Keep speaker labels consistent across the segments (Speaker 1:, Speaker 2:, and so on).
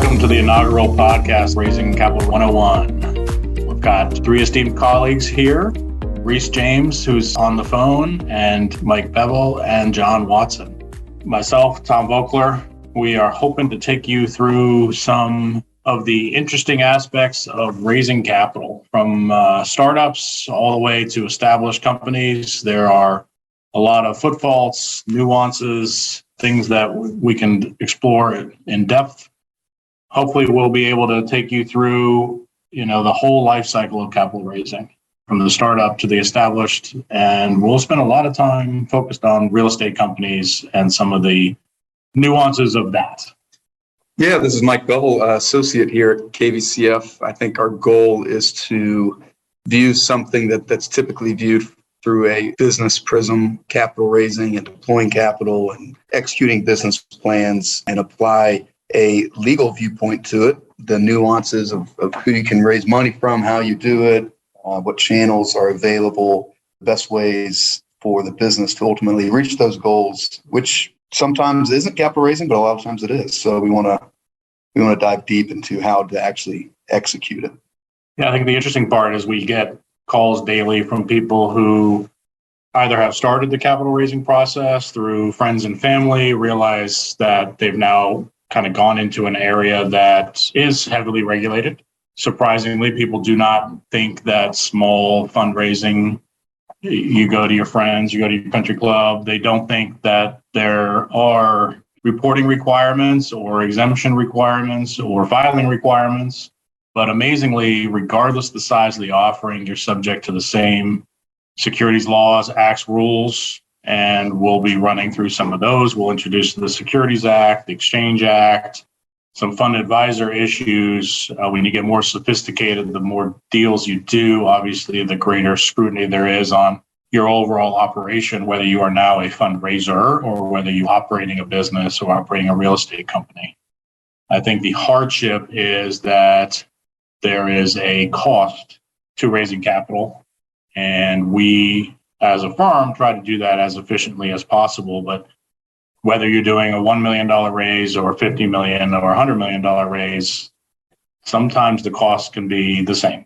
Speaker 1: Welcome to the inaugural podcast, Raising Capital 101. We've got three esteemed colleagues here, Reese James, who's on the phone, and Mike Bevel and John Watson. Myself, Tom Vogler, we are hoping to take you through some of the interesting aspects of raising capital, from startups all the way to established companies. There are a lot of footfalls, nuances, things that we can explore in depth. Hopefully, we'll be able to take you through, the whole life cycle of capital raising, from the startup to the established. And we'll spend a lot of time focused on real estate companies and some of the nuances of that.
Speaker 2: Yeah, this is Mike Bevel, associate here at KVCF. I think our goal is to view something that's typically viewed through a business prism, capital raising and deploying capital and executing business plans, and apply a legal viewpoint to it, the nuances of who you can raise money from, how you do it, what channels are available, the best ways for the business to ultimately reach those goals, which sometimes isn't capital raising, but a lot of times it is. So we want to dive deep into how to actually execute it.
Speaker 1: Yeah, I think the interesting part is we get calls daily from people who either have started the capital raising process through friends and family, realize that they've now kind of gone into an area that is heavily regulated. Surprisingly, people do not think that small fundraising, you go to your friends, you go to your country club, they don't think that there are reporting requirements or exemption requirements or filing requirements. But amazingly, regardless of the size of the offering, you're subject to the same securities laws, acts, rules, and we'll be running through some of those. We'll introduce the Securities Act, the Exchange Act, some fund advisor issues. When you get more sophisticated, the more deals you do, obviously, the greater scrutiny there is on your overall operation, whether you are now a fundraiser or whether you're operating a business or operating a real estate company. I think the hardship is that there is a cost to raising capital, and we, as a firm, try to do that as efficiently as possible. But whether you're doing a $1 million raise or $50 million or $100 million raise, sometimes the cost can be the same.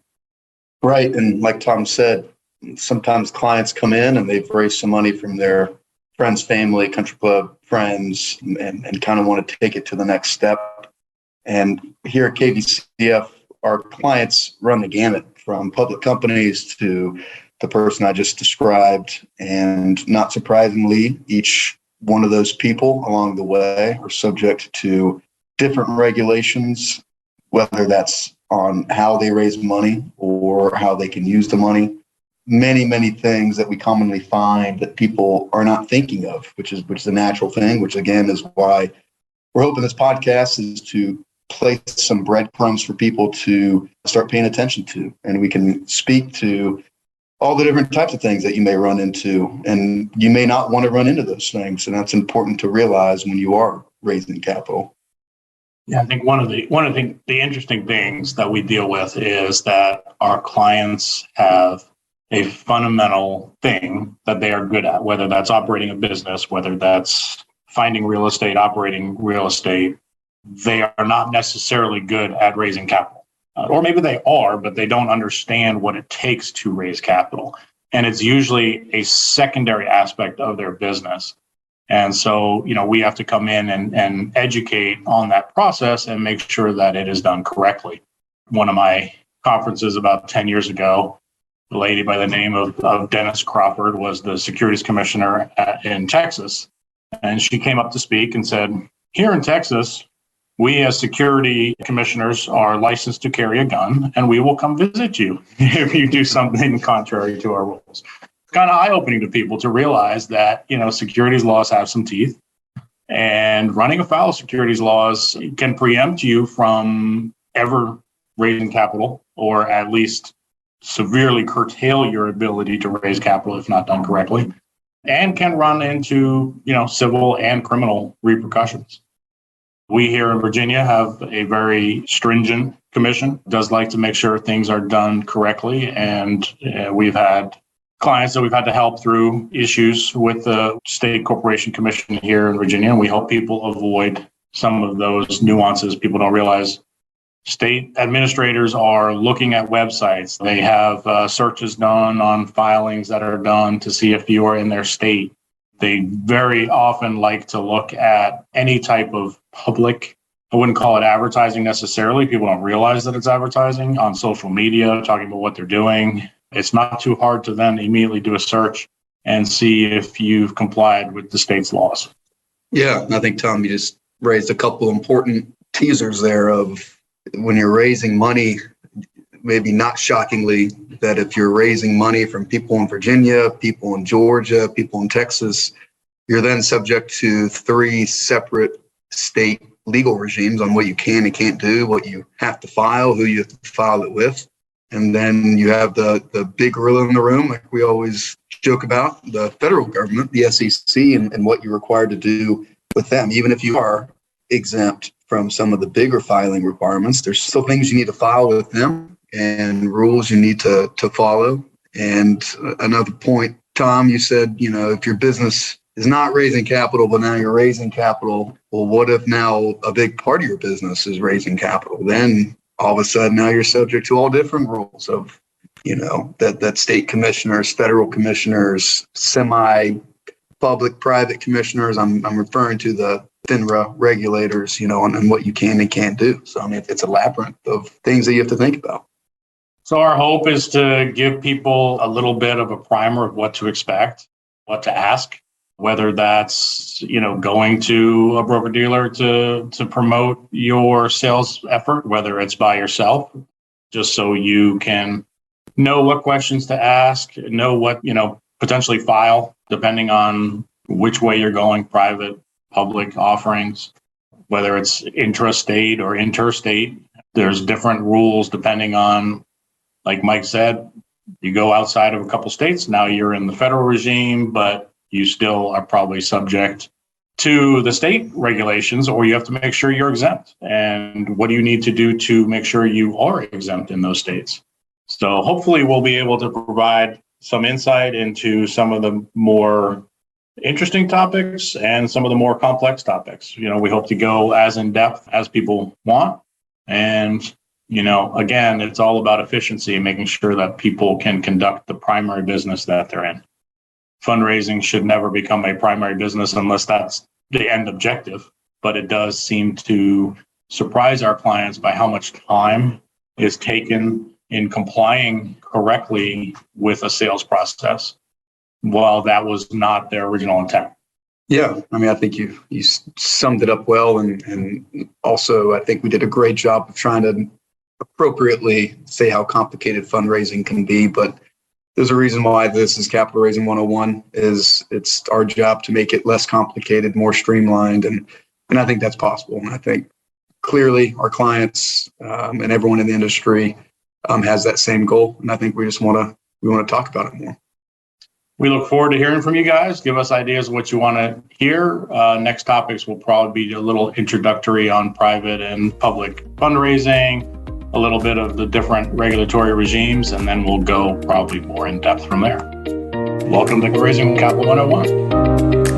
Speaker 2: Right. And like Tom said, sometimes clients come in and they've raised some money from their friends, family, country club, friends, and kind of want to take it to the next step. And here at KVCF, our clients run the gamut from public companies to the person I just described. And not surprisingly, each one of those people along the way are subject to different regulations, whether that's on how they raise money or how they can use the money. Many, many things that we commonly find that people are not thinking of, which is a natural thing, which again is why we're hoping this podcast is to place some breadcrumbs for people to start paying attention to. And we can speak to all the different types of things that you may run into, and you may not want to run into those things. And that's important to realize when you are raising capital.
Speaker 1: Yeah, I think one of the interesting things that we deal with is that our clients have a fundamental thing that they are good at, whether that's operating a business, whether that's finding real estate, operating real estate. They are not necessarily good at raising capital. Or maybe they are, but they don't understand what it takes to raise capital. And it's usually a secondary aspect of their business. And so, we have to come in and educate on that process and make sure that it is done correctly. One of my conferences about 10 years ago, a lady by the name of Dennis Crawford was the securities commissioner in Texas. And she came up to speak and said, here in Texas, we as security commissioners are licensed to carry a gun, and we will come visit you if you do something contrary to our rules. It's kind of eye-opening to people to realize that, securities laws have some teeth, and running afoul of securities laws can preempt you from ever raising capital, or at least severely curtail your ability to raise capital if not done correctly, and can run into, civil and criminal repercussions. We here in Virginia have a very stringent commission, does like to make sure things are done correctly. And we've had clients that we've had to help through issues with the State Corporation Commission here in Virginia. And we help people avoid some of those nuances people don't realize. State administrators are looking at websites. They have searches done on filings that are done to see if you are in their state. They very often like to look at any type of public, I wouldn't call it advertising necessarily. People don't realize that it's advertising on social media, talking about what they're doing. It's not too hard to then immediately do a search and see if you've complied with the state's laws.
Speaker 2: Yeah, I think, Tom, you just raised a couple important teasers there of when you're raising money, maybe not shockingly, that if you're raising money from people in Virginia, people in Georgia, people in Texas, you're then subject to 3 separate state legal regimes on what you can and can't do, what you have to file, who you have to file it with. And then you have the big gorilla in the room, like we always joke about, the federal government, the SEC, and what you're required to do with them. Even if you are exempt from some of the bigger filing requirements, there's still things you need to file with them and rules you need to follow. And another point, Tom, you said, if your business is not raising capital, but now you're raising capital, well, what if now a big part of your business is raising capital? Then all of a sudden now you're subject to all different rules of, that state commissioners, federal commissioners, semi-public, private commissioners. I'm referring to the FINRA regulators, and what you can and can't do. So, it's a labyrinth of things that you have to think about.
Speaker 1: So our hope is to give people a little bit of a primer of what to expect, what to ask, whether that's, going to a broker-dealer to promote your sales effort, whether it's by yourself, just so you can know what questions to ask, know what, potentially file, depending on which way you're going, private, public offerings, whether it's intrastate or interstate. There's different rules depending on, like Mike said, you go outside of a couple states, now you're in the federal regime, but you still are probably subject to the state regulations, or you have to make sure you're exempt. And what do you need to do to make sure you are exempt in those states? So hopefully we'll be able to provide some insight into some of the more interesting topics and some of the more complex topics. We hope to go as in depth as people want. And, again, it's all about efficiency and making sure that people can conduct the primary business that they're in. Fundraising should never become a primary business unless that's the end objective. But it does seem to surprise our clients by how much time is taken in complying correctly with a sales process, while that was not their original intent.
Speaker 2: Yeah, I think you summed it up well. And also, I think we did a great job of trying to appropriately say how complicated fundraising can be. But there's a reason why this is Capital Raising 101, is it's our job to make it less complicated, more streamlined. And I think that's possible. And I think clearly our clients and everyone in the industry has that same goal. And I think we just want to talk about it more.
Speaker 1: We look forward to hearing from you guys. Give us ideas of what you want to hear. Next topics will probably be a little introductory on private and public fundraising, a little bit of the different regulatory regimes, and then we'll go probably more in depth from there. Welcome to Raising Capital 101.